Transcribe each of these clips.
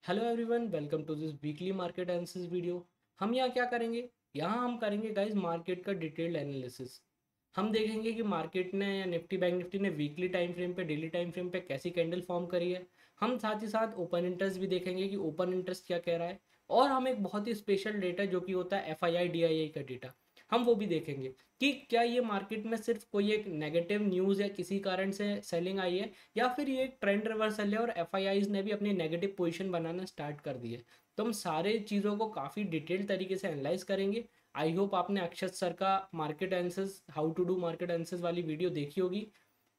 Hello everyone, welcome to this weekly market analysis video. हम यहाँ क्या करेंगे? यहाँ हम करेंगे गाइस मार्केट का डिटेल्ड एनालिसिस। हम देखेंगे कि मार्केट ने या निफ्टी बैंक निफ्टी ने वीकली टाइम फ्रेम पे, डेली टाइम फ्रेम पे कैसी कैंडल फॉर्म करी है। हम साथ ही साथ ओपन इंटरेस्ट भी देखेंगे कि ओपन इंटरेस्ट क्या कह रहा है। और हम एक बहुत ही स्पेशल डेटा जो कि होता है FII DII का डेटा, हम वो भी देखेंगे कि क्या ये मार्केट में सिर्फ कोई एक नेगेटिव न्यूज़ है, किसी कारण से सेलिंग आई है, या फिर ये एक ट्रेंड रिवर्सल है और FIIs ने भी अपनी नेगेटिव पोजीशन बनाना स्टार्ट कर दी है। तो हम सारे चीज़ों को काफ़ी डिटेल तरीके से एनालाइज करेंगे। आई होप आपने अक्षत सर का market analysis, how to do market analysis वाली वीडियो देखी होगी।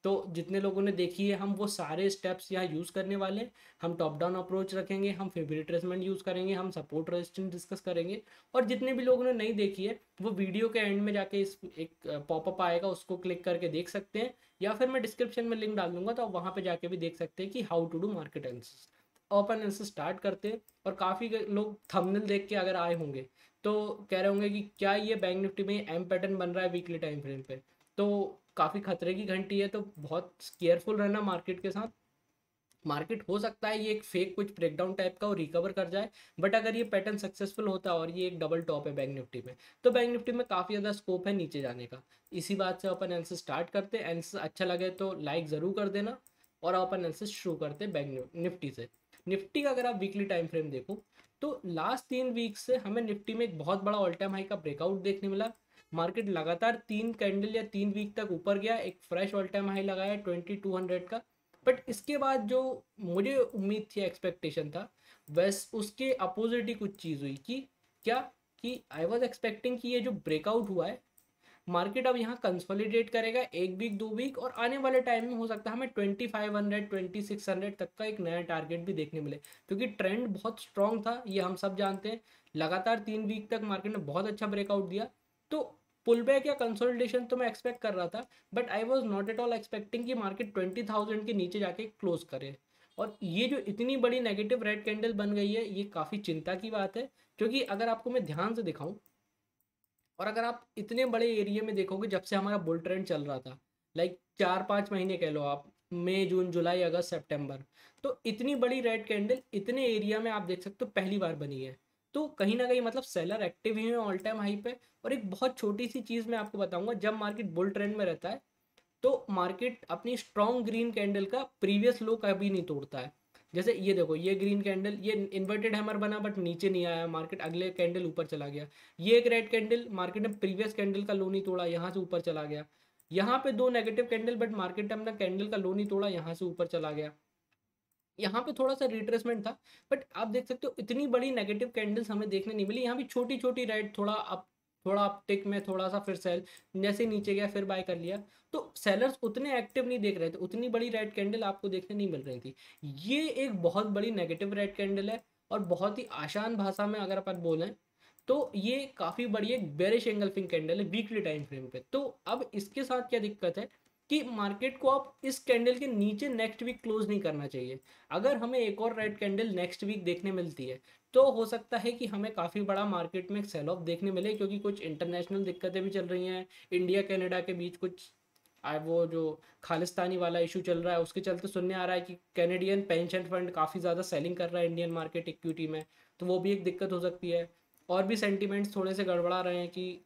तो जितने लोगों ने देखी है, हम वो सारे स्टेप्स यहाँ यूज़ करने वाले हैं। हम टॉप डाउन अप्रोच रखेंगे, हम फेवरेट ट्रेसमेंट यूज़ करेंगे, हम सपोर्ट रेजिस्टेंस डिस्कस करेंगे। और जितने भी लोगों ने नहीं देखी है, वो वीडियो के एंड में जाके इस एक पॉपअप आएगा, उसको क्लिक करके देख सकते हैं, या फिर मैं डिस्क्रिप्शन में लिंक डाल दूंगा, तो आप वहाँ पे जाके भी देख सकते हैं कि how to do market analysis. Open analysis start करते हैं। और काफ़ी लोग थंबनेल देख के अगर आए होंगे तो कह रहे होंगे कि क्या ये बैंक निफ्टी में एम पैटर्न बन रहा है वीकली टाइम फ्रेम पे। तो काफ़ी खतरे की घंटी है, तो बहुत केयरफुल रहना मार्केट के साथ। मार्केट हो सकता है ये एक फेक कुछ ब्रेकडाउन टाइप का और रिकवर कर जाए, बट अगर ये पैटर्न सक्सेसफुल होता है और ये एक डबल टॉप है बैंक निफ्टी में, तो बैंक निफ्टी में काफ़ी ज़्यादा स्कोप है नीचे जाने का। इसी बात से अपन एनालिसिस स्टार्ट करते हैं। एनालिसिस अच्छा लगे तो लाइक ज़रूर कर देना। और अपन एनालिसिस शुरू करते हैं बैंक निफ्टी से। निफ्टी का अगर आप वीकली टाइम फ्रेम देखो, तो लास्ट 3 वीक से हमें निफ्टी में एक बहुत बड़ा ऑल टाइम हाई का ब्रेकआउट देखने मिला। मार्केट लगातार 3 कैंडल या 3 वीक तक ऊपर गया, एक फ्रेश ऑल टाइम हाई लगाया 2200 का। बट इसके बाद जो मुझे उम्मीद थी, एक्सपेक्टेशन था, बस उसके अपोजिट ही कुछ चीज़ हुई कि क्या, कि आई वॉज एक्सपेक्टिंग कि ये जो ब्रेकआउट हुआ है, मार्केट अब यहाँ कंसोलिडेट करेगा 1 वीक 2 वीक, और आने वाले टाइम में हो सकता है हमें 2500 2600 तक का एक नया टारगेट भी देखने मिले। क्योंकि ट्रेंड बहुत स्ट्रांग था, ये हम सब जानते हैं। लगातार 3 वीक तक मार्केट ने बहुत अच्छा ब्रेकआउट दिया। तो पुल बैक या कंसोलिडेशन तो मैं एक्सपेक्ट कर रहा था, but I was not at all expecting कि मार्केट 20,000 के नीचे जाके क्लोज करे। और ये जो इतनी बड़ी नेगेटिव रेड कैंडल बन गई है, ये काफ़ी चिंता की बात है। क्योंकि अगर आपको मैं ध्यान से दिखाऊं, और अगर आप इतने बड़े एरिया में देखोगे, जब से हमारा बुल ट्रेंड चल रहा था, लाइक 4-5 महीने कह लो आप, मई जून जुलाई अगस्त सितंबर, तो इतनी बड़ी रेड कैंडल इतने एरिया में आप देख सकते हो पहली बार बनी है। तो कहीं ना कहीं मतलब सेलर एक्टिव ही है ऑल टाइम हाई पे। और एक बहुत छोटी सी चीज़ मैं आपको बताऊंगा, जब मार्केट बुल ट्रेंड में रहता है, तो मार्केट अपनी स्ट्रॉन्ग ग्रीन कैंडल का प्रीवियस लो कभी नहीं तोड़ता है। जैसे ये देखो, ये ग्रीन कैंडल, ये इन्वर्टेड हैमर बना बट नीचे नहीं आया, मार्केट अगले कैंडल ऊपर चला गया। ये एक रेड कैंडल, मार्केट ने प्रीवियस कैंडल का लो नहीं तोड़ा, यहाँ से ऊपर चला गया। यहाँ पे 2 नेगेटिव कैंडल, बट मार्केट ने अपना कैंडल का लो नहीं तोड़ा, यहाँ से ऊपर चला गया। यहाँ पे थोड़ा सा रिट्रेसमेंट था, बट आप देख सकते हो इतनी बड़ी नेगेटिव कैंडल्स हमें देखने नहीं मिली। यहाँ भी छोटी छोटी रेड, थोड़ा अप, थोड़ा अपटिक में, थोड़ा सा फिर सेल, जैसे नीचे गया फिर बाय कर लिया। तो सेलर्स उतने एक्टिव नहीं देख रहे थे, उतनी बड़ी रेड कैंडल आपको देखने नहीं मिल रही थी। ये एक बहुत बड़ी नेगेटिव रेड कैंडल है। और बहुत ही आसान भाषा में अगर अपन बोलें, तो ये काफ़ी बड़ी एक बेरिश एंगल्फिंग कैंडल है वीकली टाइम फ्रेम पे। तो अब इसके साथ क्या दिक्कत है कि मार्केट को अब इस कैंडल के नीचे नेक्स्ट वीक क्लोज नहीं करना चाहिए। अगर हमें एक और रेड कैंडल नेक्स्ट वीक देखने मिलती है, तो हो सकता है कि हमें काफ़ी बड़ा मार्केट में एक सेल ऑफ देखने मिले, क्योंकि कुछ इंटरनेशनल दिक्कतें भी चल रही हैं। इंडिया कनाडा के बीच कुछ वो जो खालिस्तानी वाला इशू चल रहा है, उसके चलते सुनने आ रहा है कि कैनेडियन पेंशन फंड काफ़ी ज़्यादा सेलिंग कर रहा है इंडियन मार्केट इक्विटी में। तो वो भी एक दिक्कत हो सकती है। और भी सेंटिमेंट्स थोड़े से गड़बड़ा रहे हैं कि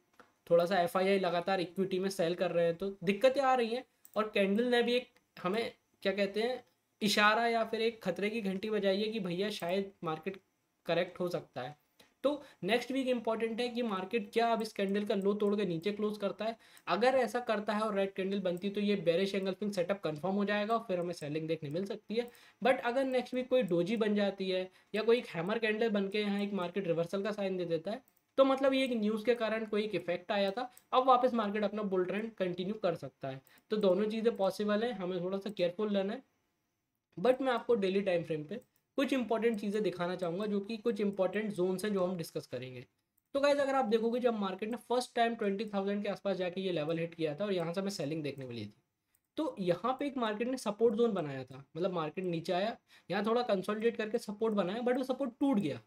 थोड़ा सा FII लगातार इक्विटी में सेल कर रहे हैं, तो दिक्कतें आ रही हैं। और कैंडल ने भी एक हमें क्या कहते हैं, इशारा या फिर एक खतरे की घंटी बजाई है कि भैया शायद मार्केट करेक्ट हो सकता है। तो नेक्स्ट वीक इंपॉर्टेंट है कि मार्केट क्या अब इस कैंडल का लो तोड़ के नीचे क्लोज करता है। अगर ऐसा करता है और रेड कैंडल बनती है, तो ये बेरिश एंगल्फिंग सेटअप कंफर्म हो जाएगा और फिर हमें सेलिंग देखने मिल सकती है। बट अगर नेक्स्ट वीक कोई डोजी बन जाती है, या कोई एक हैमर कैंडल बन के यहाँ एक मार्केट रिवर्सल का साइन दे देता है, तो मतलब ये एक न्यूज़ के कारण कोई एक इफेक्ट आया था, अब वापस मार्केट अपना बुल ट्रेंड कंटिन्यू कर सकता है। तो दोनों चीज़ें पॉसिबल है, हमें थोड़ा सा केयरफुल रहना है। बट मैं आपको डेली टाइम फ्रेम पे कुछ इंपॉर्टेंट चीज़ें दिखाना चाहूँगा, जो कि कुछ इंपॉर्टेंट जोन्स हैं जो हम डिस्कस करेंगे। तो गाइज अगर आप देखोगे, जब मार्केट ने फर्स्ट टाइम 20,000 के आसपास जाके ये लेवल हिट किया था और यहाँ से हमें सेलिंग देखने मिली थी, तो यहाँ पे एक मार्केट ने सपोर्ट जोन बनाया था। मतलब मार्केट नीचे आया, यहाँ थोड़ा कंसोलिडेट करके सपोर्ट बनाया, बट वो सपोर्ट टूट गया।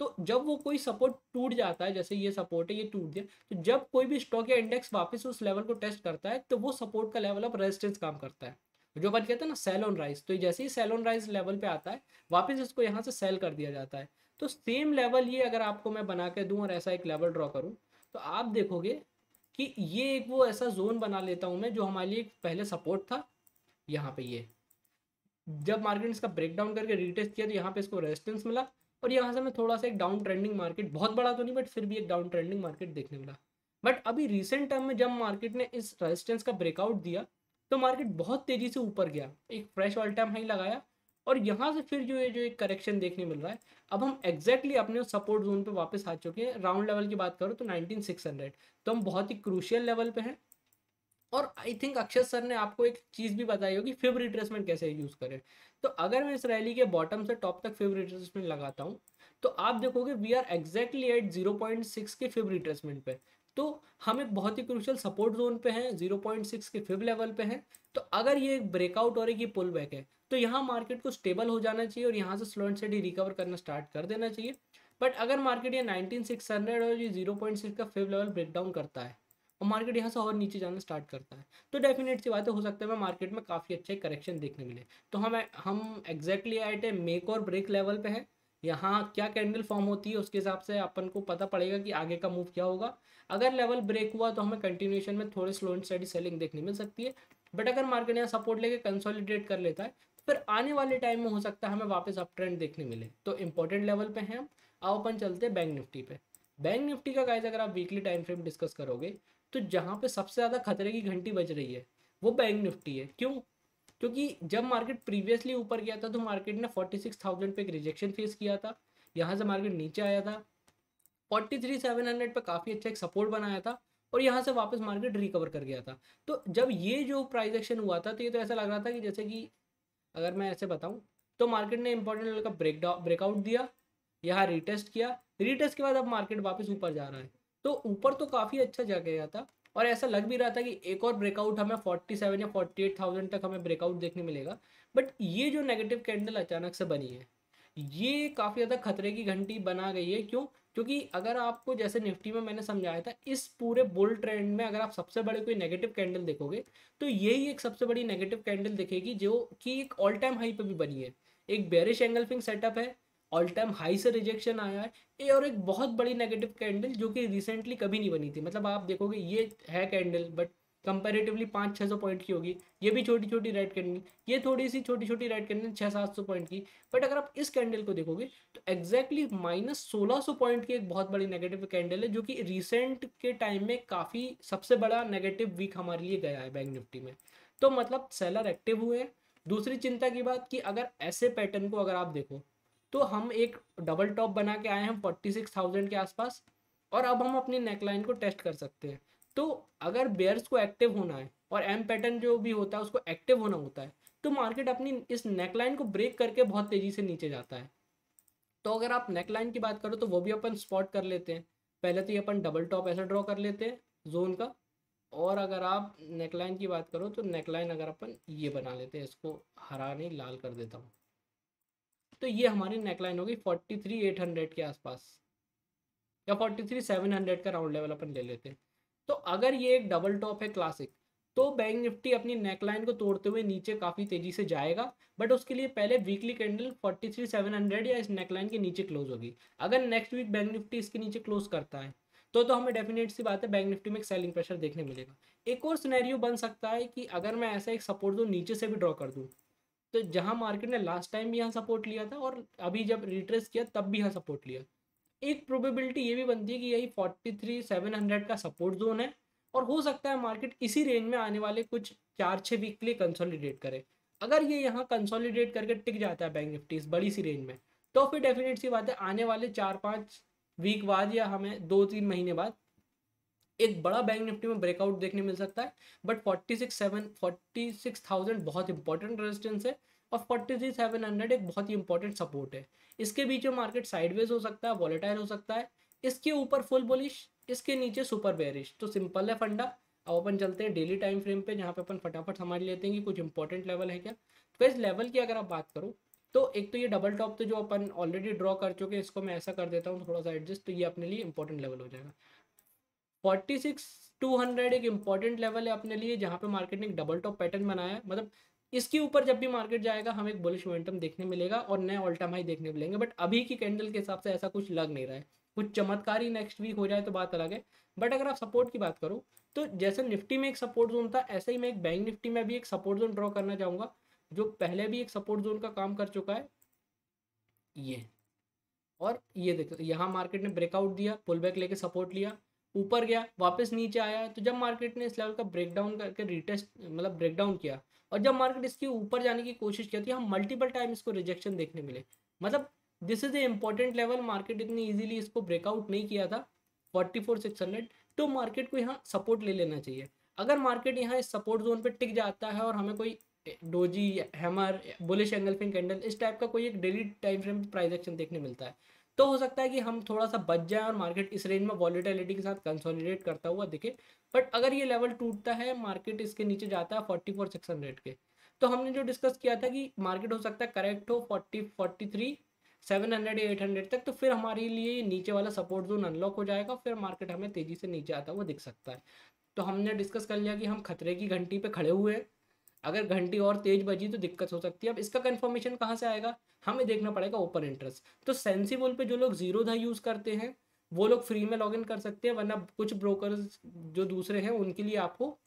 तो जब वो कोई सपोर्ट टूट जाता है, जैसे ये सपोर्ट है, ये टूट गया, तो जब कोई भी स्टॉक या इंडेक्स वापस उस लेवल को टेस्ट करता है, तो वो सपोर्ट का लेवल ऑफ रेजिस्टेंस काम करता है। जो अपन कहते हैं ना सेल ऑन राइज, तो जैसे ही सेल ऑन राइज लेवल पे आता है वापस इसको यहाँ से सेल कर दिया जाता है। तो सेम लेवल ये अगर आपको मैं बना के दूँ और ऐसा एक लेवल ड्रॉ करूँ तो आप देखोगे कि ये एक वो ऐसा जोन बना लेता हूँ मैं जो हमारे लिए पहले सपोर्ट था। यहाँ पे ये जब मार्केट इसका ब्रेक डाउन करके रीटेस्ट किया तो यहाँ पे इसको रेजिस्टेंस मिला, और यहाँ से मैं थोड़ा सा एक डाउन ट्रेंडिंग मार्केट, बहुत बड़ा तो नहीं बट फिर भी एक डाउन ट्रेंडिंग मार्केट देखने मिला। बट अभी रिसेंट टाइम में जब मार्केट ने इस रेजिस्टेंस का ब्रेकआउट दिया तो मार्केट बहुत तेजी से ऊपर गया, एक फ्रेश ऑल टाइम हाई लगाया, और यहाँ से फिर जो एक करेक्शन देखने मिल रहा है। अब हम एग्जैक्टली अपने सपोर्ट जोन पे वापस आ चुके हैं। राउंड लेवल की बात करो तो 19600, तो हम बहुत ही क्रूशियल लेवल पे हैं। और आई थिंक अक्षय सर ने आपको एक चीज़ भी बताई होगी, फिब रिट्रेसमेंट कैसे यूज़ करें। तो अगर मैं इस रैली के बॉटम से टॉप तक फिब रिट्रेसमेंट लगाता हूँ तो आप देखोगे वी आर एग्जैक्टली एट 0.6 के फिब रिट्रेसमेंट पे। तो हम एक बहुत ही क्रूशियल सपोर्ट जोन पे हैं, 0.6 के फिब लेवल पे हैं। तो अगर ये एक ब्रेकआउट और एक ये पुल बैक है तो यहाँ मार्केट को स्टेबल हो जाना चाहिए और यहाँ से स्लो एंड स्टेडी रिकवर करना स्टार्ट कर देना चाहिए। बट अगर मार्केट ये 19600 और ये 0.6 का फिब लेवल ब्रेक डाउन करता है और मार्केट यहाँ से और नीचे जाना स्टार्ट करता है तो डेफिनेट सी बात है, हो सकता है मैं मार्केट में काफ़ी अच्छे करेक्शन देखने मिले। तो हम एग्जैक्टली एट ए मेक और ब्रेक लेवल पे है। यहाँ क्या कैंडल फॉर्म होती है उसके हिसाब से अपन को पता पड़ेगा कि आगे का मूव क्या होगा। अगर लेवल ब्रेक हुआ तो हमें कंटिन्यूएशन में थोड़े स्लो एंड स्टडी सेलिंग देखने मिल सकती है। बट अगर मार्केट यहाँ सपोर्ट लेके कंसोलिडेट कर लेता है तो फिर आने वाले टाइम में हो सकता है हमें वापस अप ट्रेंड देखने मिले। तो इंपॉर्टेंट लेवल पे हैं हम। आओ अपन चलते हैं बैंक निफ्टी पे। बैंक निफ्टी का गाइस अगर आप वीकली टाइम फ्रेम डिस्कस करोगे तो जहाँ पे सबसे ज़्यादा खतरे की घंटी बज रही है वो बैंक निफ्टी है। क्यों? क्योंकि जब मार्केट प्रीवियसली ऊपर गया था तो मार्केट ने 46,000 पे एक रिजेक्शन फेस किया था। यहाँ से मार्केट नीचे आया था, 43,700 पे काफ़ी अच्छा एक सपोर्ट बनाया था, और यहाँ से वापस मार्केट रिकवर कर गया था। तो जब ये जो प्राइस एक्शन हुआ था तो ये तो ऐसा लग रहा था कि जैसे कि अगर मैं ऐसे बताऊँ तो मार्केट ने इंपॉर्टेंट लेवल का ब्रेकआउट दिया, यहाँ रीटेस्ट किया, रीटेस्ट के बाद अब मार्केट वापस ऊपर जा रहा है। तो ऊपर तो काफ़ी अच्छा जा गया था और ऐसा लग भी रहा था कि एक और ब्रेकआउट हमें 47 या 48,000 तक हमें ब्रेकआउट देखने मिलेगा। बट ये जो नेगेटिव कैंडल अचानक से बनी है ये काफ़ी ज़्यादा खतरे की घंटी बना गई है। क्यों? क्योंकि अगर आपको जैसे निफ्टी में मैंने समझाया था, इस पूरे बुल ट्रेंड में अगर आप सबसे बड़े कोई नेगेटिव कैंडल देखोगे तो यही एक सबसे बड़ी नेगेटिव कैंडल दिखेगी जो कि एक ऑल टाइम हाई पे भी बनी है। एक बेरिश एंगल्फिंग सेटअप है, ऑल टाइम हाई से रिजेक्शन आया है ये, और एक बहुत बड़ी नेगेटिव कैंडल जो कि रिसेंटली कभी नहीं बनी थी। मतलब आप देखोगे ये है कैंडल बट कंपैरेटिवली 500-600 पॉइंट की होगी, ये भी छोटी छोटी रेड कैंडल, ये थोड़ी सी छोटी छोटी रेड कैंडल 600-700 पॉइंट की। बट अगर आप इस कैंडल को देखोगे तो एग्जैक्टली -1600 पॉइंट की एक बहुत बड़ी नेगेटिव कैंडल है जो कि रिसेंट के टाइम में काफ़ी सबसे बड़ा नेगेटिव वीक हमारे लिए गया है बैंक निफ्टी में। तो मतलब सेलर एक्टिव हुए हैं। दूसरी चिंता की बात कि अगर ऐसे पैटर्न को अगर आप देखो तो हम एक डबल टॉप बना के आए हैं 46,000 के आसपास, और अब हम अपनी नेकलाइन को टेस्ट कर सकते हैं। तो अगर बेयर्स को एक्टिव होना है और एम पैटर्न जो भी होता है उसको एक्टिव होना होता है तो मार्केट अपनी इस नेकलाइन को ब्रेक करके बहुत तेज़ी से नीचे जाता है। तो अगर आप नेकलाइन की बात करो तो वो भी अपन स्पॉट कर लेते हैं। पहले तो ये अपन डबल टॉप ऐसा ड्रॉ कर लेते हैं जोन का, और अगर आप नेकलाइन की बात करो तो नेकलाइन अगर अपन ये बना लेते हैं, इसको हरा नहीं लाल कर देता हूँ, तो ये हमारी नेकलाइन होगी 43,800 के आसपास या 43,700 का राउंड लेवल अपन ले लेते हैं। तो अगर ये एक डबल टॉप है क्लासिक तो बैंक निफ्टी अपनी नेकलाइन को तोड़ते हुए नीचे काफ़ी तेज़ी से जाएगा। बट उसके लिए पहले वीकली कैंडल 43,700 या इस नेकलाइन के नीचे क्लोज होगी। अगर नेक्स्ट वीक बैंक निफ्टी इसके नीचे क्लोज करता है तो हमें डेफिनेट सी बात है बैंक निफ्टी में एक सेलिंग प्रेशर देखने मिलेगा। एक और सिनेरियो बन सकता है कि अगर मैं ऐसा एक सपोर्ट जोन नीचे से भी ड्रॉ कर दूँ, तो जहां मार्केट ने लास्ट टाइम भी यहाँ सपोर्ट लिया था और अभी जब रिट्रेस किया तब भी यहाँ सपोर्ट लिया, एक प्रोबेबिलिटी ये भी बनती है कि यही 43,700 का सपोर्ट जोन है, और हो सकता है मार्केट इसी रेंज में आने वाले कुछ 4-6 वीक के लिए कंसोलिडेट करे। अगर ये यहाँ कंसोलिडेट करके टिक जाता है बैंक निफ्टी इस बड़ी सी रेंज में तो फिर डेफिनेट सी बात है आने वाले 4-5 वीक बाद या हमें 2-3 महीने बाद एक बड़ा बैंक निफ्टी में ब्रेकआउट देखने मिल सकता है। बट 46,000 बहुत इंपॉर्टेंट रेजिस्टेंस है और 43,700 एक बहुत ही इंपॉर्टेंट सपोर्ट है। इसके बीच में मार्केट साइडवेज हो सकता है, वॉलेटाइल हो सकता है, इसके ऊपर फुल बुलिश, इसके नीचे सुपर बेयरिश। तो सिंपल है फंडा। अब अपन चलते हैं डेली टाइम फ्रेम पे जहाँ पे अपन फटाफट समझ लेते हैं कि कुछ इंपॉर्टेंट लेवल है क्या। तो इस लेवल की अगर आप बात करो तो एक तो ये डबल टॉप तो जो अपन ऑलरेडी ड्रॉ कर चुके हैं, इसको मैं ऐसा कर देता हूँ थोड़ा सा एडजस्ट, तो ये अपने लिए इंपॉर्टेंट लेवल हो जाएगा। 46,200 एक इंपॉर्टेंट लेवल है अपने लिए जहाँ पे मार्केट ने एक डबल टॉप पैटर्न बनाया है। मतलब इसके ऊपर जब भी मार्केट जाएगा हम एक बुलिश मोमेंटम देखने मिलेगा और नए ऑल टाइम हाई देखने मिलेंगे, बट अभी की कैंडल के हिसाब से ऐसा कुछ लग नहीं रहा है। कुछ चमत्कारी नेक्स्ट वीक हो जाए तो बात अलग है। बट अगर आप सपोर्ट की बात करो तो जैसे निफ्टी में एक सपोर्ट जोन था, ऐसे ही मैं एक बैंक निफ्टी में भी एक सपोर्ट जोन ड्रॉ करना चाहूँगा, जो पहले भी एक सपोर्ट जोन का काम कर चुका है ये। और ये देखो यहाँ मार्केट ने ब्रेकआउट दिया, पुल बैक लेके सपोर्ट लिया, ऊपर गया, वापस नीचे आया। तो जब मार्केट ने इस लेवल का ब्रेकडाउन करके रीटेस्ट मतलब ब्रेकडाउन किया और जब मार्केट इसके ऊपर जाने की कोशिश की थी, हम मल्टीपल टाइम इसको रिजेक्शन देखने मिले। मतलब this is a important level, market इतनी इजीली इसको ब्रेकआउट नहीं किया था 44,600। तो मार्केट को यहाँ सपोर्ट ले लेना चाहिए। अगर मार्केट यहाँ इस सपोर्ट जोन पे टिक जाता है और हमें कोई doji, hammer, bullish engulfing candle इस टाइप का कोई एक daily time frame price action देखने मिलता है, तो हो सकता है कि हम थोड़ा सा बच जाए और मार्केट इस रेंज में वॉलेटिलिटी के साथ कंसोलिडेट करता हुआ दिखे। बट अगर ये लेवल टूटता है, मार्केट इसके नीचे जाता है 44,600 के, तो हमने जो डिस्कस किया था कि मार्केट हो सकता है करेक्ट हो 43,700 या 800 तक, तो फिर हमारे लिए ये नीचे वाला सपोर्ट जोन अनलॉक हो जाएगा, फिर मार्केट हमें तेजी से नीचे आता हुआ दिख सकता है। तो हमने डिस्कस कर लिया कि हम खतरे की घंटी पे खड़े हुए हैं, अगर घंटी और तेज बजी तो दिक्कत हो सकती है। अब इसका कंफर्मेशन कहाँ से आएगा, हमें देखना पड़ेगा ओपन इंटरेस्ट। तो सेंसिबल पे जो लोग जीरो धा यूज़ करते हैं वो लोग फ्री में लॉगिन कर सकते हैं, वरना कुछ ब्रोकर्स जो दूसरे हैं उनके लिए आपको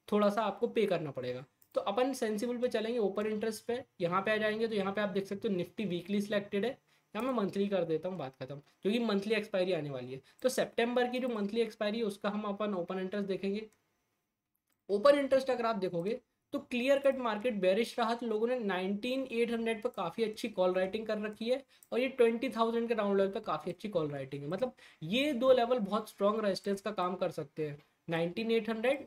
थोड़ा सा आपको पे करना पड़ेगा। तो अपन सेंसिबल पे चलेंगे, ओपन इंटरेस्ट पे यहाँ पे आ जाएंगे। तो यहाँ पे आप देख सकते हो निफ्टी वीकली सिलेक्टेड है, यहाँ मैं मंथली कर देता हूँ, बात खत्म, क्योंकि मंथली एक्सपायरी आने वाली है। तो सितंबर की जो मंथली एक्सपायरी है उसका हम अपन ओपन इंटरेस्ट देखेंगे। ओपन इंटरेस्ट अगर आप देखोगे तो क्लियर कट मार्केट बेरिश रहा, तो लोगों ने 19,800 पर काफ़ी अच्छी कॉल राइटिंग कर रखी है और ये 20,000 के राउंड लेवल पर काफ़ी अच्छी कॉल राइटिंग है। मतलब ये दो लेवल बहुत स्ट्रॉन्ग रेजिस्टेंस का काम कर सकते हैं, 19,800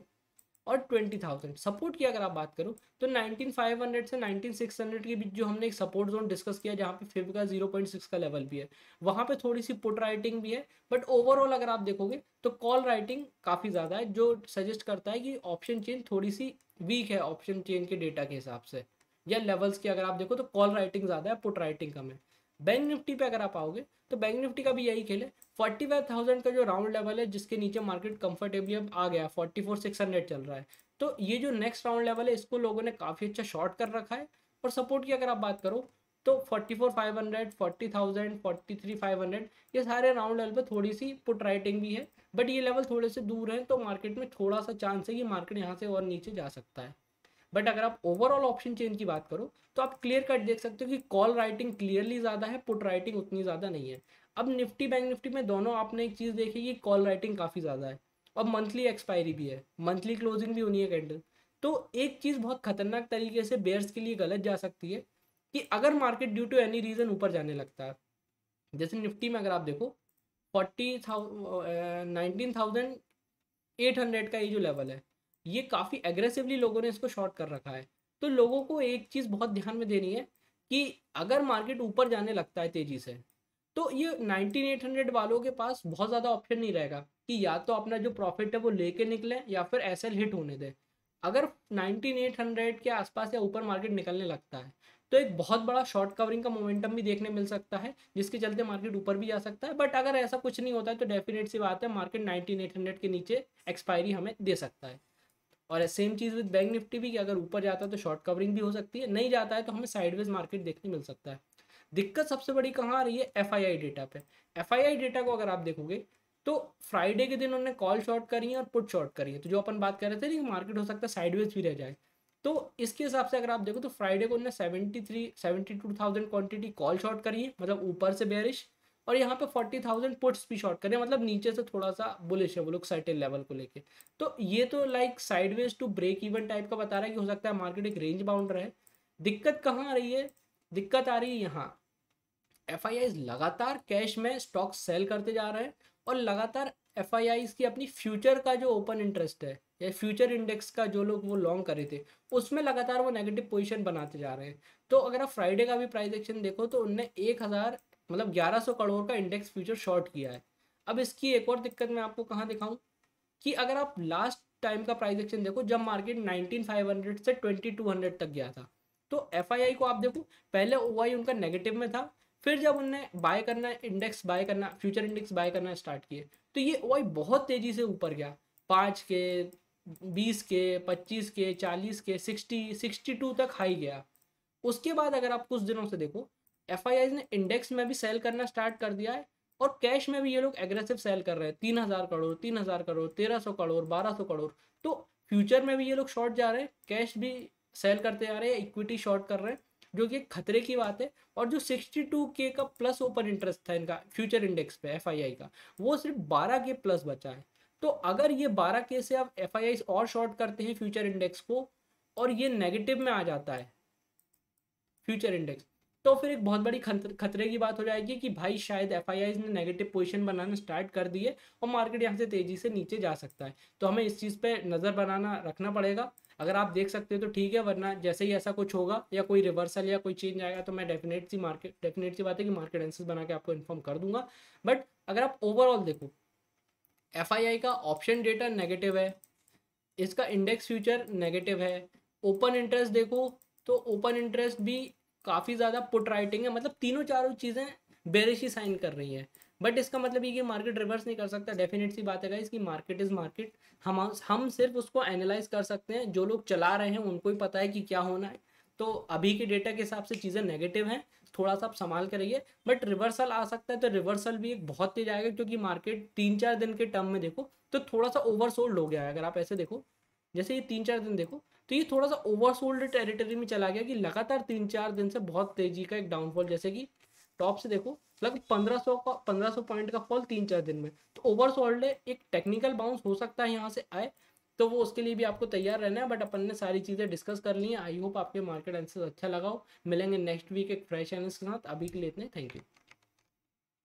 और 20,000। सपोर्ट की अगर आप बात करो तो 19,500 से 19,600 के बीच जो हमने एक सपोर्ट जोन डिस्कस किया, जहाँ पे फिब का 0.6 का लेवल भी है, वहाँ पे थोड़ी सी पुट राइटिंग भी है। बट ओवरऑल अगर आप देखोगे तो कॉल राइटिंग काफ़ी ज़्यादा है, जो सजेस्ट करता है कि ऑप्शन चेन थोड़ी सी वीक है ऑप्शन चेन के डेटा के हिसाब से, या लेवल्स की अगर आप देखो तो कॉल राइटिंग ज़्यादा है, पुट राइटिंग कम है। बैंक निफ्टी पे अगर आप आओगे तो बैंक निफ्टी का भी यही खेल है। 45,000 का जो राउंड लेवल है जिसके नीचे मार्केट कंफर्टेबली अब आ गया, 44,600 चल रहा है। तो ये जो नेक्स्ट राउंड लेवल है इसको लोगों ने काफ़ी अच्छा शॉर्ट कर रखा है। और सपोर्ट की अगर आप बात करो तो 44,500, 40,000, 43,500, ये सारे राउंड लेवल पे थोड़ी सी पुट राइटिंग भी है, बट ये लेवल थोड़े से दूर हैं, तो मार्केट में थोड़ा सा चांस है कि मार्केट यहाँ से और नीचे जा सकता है। बट अगर आप ओवरऑल ऑप्शन चेन की बात करो तो आप क्लियर कट देख सकते हो कि कॉल राइटिंग क्लियरली ज़्यादा है, पुट राइटिंग उतनी ज़्यादा नहीं है। अब निफ्टी बैंक निफ्टी में दोनों आपने एक चीज़ देखी कि कॉल राइटिंग काफ़ी ज़्यादा है और मंथली एक्सपायरी भी है, मंथली क्लोजिंग भी होनी है कैंडल। तो एक चीज़ बहुत खतरनाक तरीके से बेयर्स के लिए गलत जा सकती है कि अगर market due to any reason ऊपर जाने लगता है, जैसे निफ्टी में अगर आप देखो 19,800 का ये जो लेवल है, ये काफ़ी एग्रेसिवली लोगों ने इसको शॉर्ट कर रखा है। तो लोगों को एक चीज़ बहुत ध्यान में देनी है कि अगर मार्केट ऊपर जाने लगता है तेज़ी से, तो ये 19,800 वालों के पास बहुत ज़्यादा ऑप्शन नहीं रहेगा कि या तो अपना जो प्रॉफिट है वो लेके निकले या फिर एसएल हिट होने दे। अगर 19,800 के आसपास या ऊपर मार्केट निकलने लगता है तो एक बहुत बड़ा शॉर्ट कवरिंग का मोमेंटम भी देखने मिल सकता है, जिसके चलते मार्केट ऊपर भी जा सकता है। बट अगर ऐसा कुछ नहीं होता है तो डेफिनेट सी बात है मार्केट 19,800 के नीचे एक्सपायरी हमें दे सकता है। और same cheese with bank Nifty भी कि अगर ऊपर जाता है तो शॉर्ट कवरिंग भी हो सकती है, नहीं जाता है तो हमें साइडवेज मार्केट देखने मिल सकता है। दिक्कत सबसे बड़ी कहाँ आ रही है, एफआईआई डेटा पे। एफआईआई डेटा को अगर आप देखोगे तो फ्राइडे के दिन उन्होंने कॉल शॉर्ट करी है और पुट शॉर्ट करी है। तो जो अपन बात कर रहे थे कि मार्केट हो सकता है साइडवेज भी रह जाए, तो इसके हिसाब से अगर आप देखो तो फ्राइडे को उन्होंने 72,000 क्वांटिटी कॉल शॉर्ट करी है, मतलब ऊपर से बेयरिश, और यहाँ पे 40,000 पुट्स भी शॉर्ट करे, मतलब नीचे से थोड़ा सा बुलिश है वो लोग सर्टेन लेवल को लेके। तो ये तो like sideways to break even type का बता रहा है कि हो सकता है मार्केट एक रेंज बाउंड रहे। दिक्कत कहाँ आ रही है, दिक्कत आ रही है यहाँ एफआईआई लगातार कैश में स्टॉक सेल करते जा रहे हैं और लगातार एफआईआई की अपनी फ्यूचर का जो ओपन इंटरेस्ट है या फ्यूचर इंडेक्स का जो लोग वो लॉन्ग करे थे उसमें लगातार वो नेगेटिव पोजीशन बनाते जा रहे हैं। तो अगर आप फ्राइडे का भी प्राइस एक्शन देखो तो उनने 1,000 मतलब 1,100 करोड़ का इंडेक्स फ्यूचर शॉर्ट किया है। अब इसकी एक और दिक्कत मैं आपको कहाँ दिखाऊं कि अगर आप लास्ट टाइम का प्राइस एक्शन देखो जब मार्केट 19,500 से 2,200 तक गया था, तो एफआईआई को आप देखो पहले ओआई उनका नेगेटिव में था, फिर जब उनने बाय करना इंडेक्स बाय करना फ्यूचर इंडेक्स बाय करना स्टार्ट किए तो ये ओआई बहुत तेजी से ऊपर गया 5 के 20 के, 25 के, 40 के, 62 तक हाई गया। उसके बाद अगर आप कुछ दिनों से देखो, एफ ने इंडेक्स में भी सेल करना स्टार्ट कर दिया है और कैश में भी ये लोग एग्रेसिव सेल कर रहे हैं। 3000 करोड़, 3000 करोड़, 1300 करोड़, 1200 करोड़। तो फ्यूचर में भी ये लोग शॉर्ट जा रहे हैं, कैश भी सेल करते जा रहे हैं, इक्विटी शॉर्ट कर रहे हैं, जो कि खतरे की बात है। और जो 62K का प्लस ओपन इंटरेस्ट था इनका फ्यूचर इंडेक्स पे एफ का, वो सिर्फ 12K प्लस बचा है। तो अगर ये 12K से आप एफ और शॉर्ट करते हैं फ्यूचर इंडेक्स को और ये नेगेटिव में आ जाता है फ्यूचर इंडेक्स, तो फिर एक बहुत बड़ी खतरे की बात हो जाएगी कि भाई शायद एफ ने नेगेटिव पोजीशन बनाना स्टार्ट कर दी है और मार्केट यहाँ से तेजी से नीचे जा सकता है। तो हमें इस चीज़ पे नज़र बनाना रखना पड़ेगा। अगर आप देख सकते हो तो ठीक है, वरना जैसे ही ऐसा कुछ होगा या कोई रिवर्सल या कोई चेंज आएगा तो मैं डेफिनेट सी बात है कि मार्केट एनालिसिस बना के आपको इन्फॉर्म कर दूंगा। बट अगर आप ओवरऑल देखो, एफ का ऑप्शन डेटा नेगेटिव है, इसका इंडेक्स फ्यूचर नेगेटिव है। ओपन इंटरेस्ट देखो तो ओपन इंटरेस्ट भी काफ़ी ज़्यादा पुट राइटिंग है, मतलब तीनों चारों चीज़ें बेरिश ही साइन कर रही हैं। बट इसका मतलब ये कि मार्केट रिवर्स नहीं कर सकता। डेफिनेट सी बात है इसकी, मार्केट इज़ मार्केट। हम सिर्फ उसको एनालाइज कर सकते हैं, जो लोग चला रहे हैं उनको ही पता है कि क्या होना है। तो अभी के डेटा के हिसाब से चीज़ें नेगेटिव हैं, थोड़ा सा आप संभाल के रहिए। बट रिवर्सल आ सकता है, तो रिवर्सल भी एक बहुत तेज आएगा, क्योंकि मार्केट 3-4 दिन के टर्म में देखो तो थोड़ा सा ओवरसोल्ड हो गया है। अगर आप ऐसे देखो, जैसे ये 3-4 दिन देखो तो ये थोड़ा सा ओवरसोल्ड टेरिटरी में चला गया कि लगातार 3-4 दिन से बहुत तेजी का एक डाउनफॉल, जैसे कि टॉप से देखो लगभग 1500 पॉइंट का फॉल 3-4 दिन में। तो ओवरसोल्ड है, एक टेक्निकल बाउंस हो सकता है यहाँ से आए, तो वो उसके लिए भी आपको तैयार रहना है। बट अपन ने सारी चीज़ें डिस्कस कर ली हैं। आई होप आपके मार्केट एनालिसिस अच्छा लगा हो। मिलेंगे नेक्स्ट वीक एक फ्रेश एनालिसिस के साथ। अभी के लिए इतने, थैंक यू।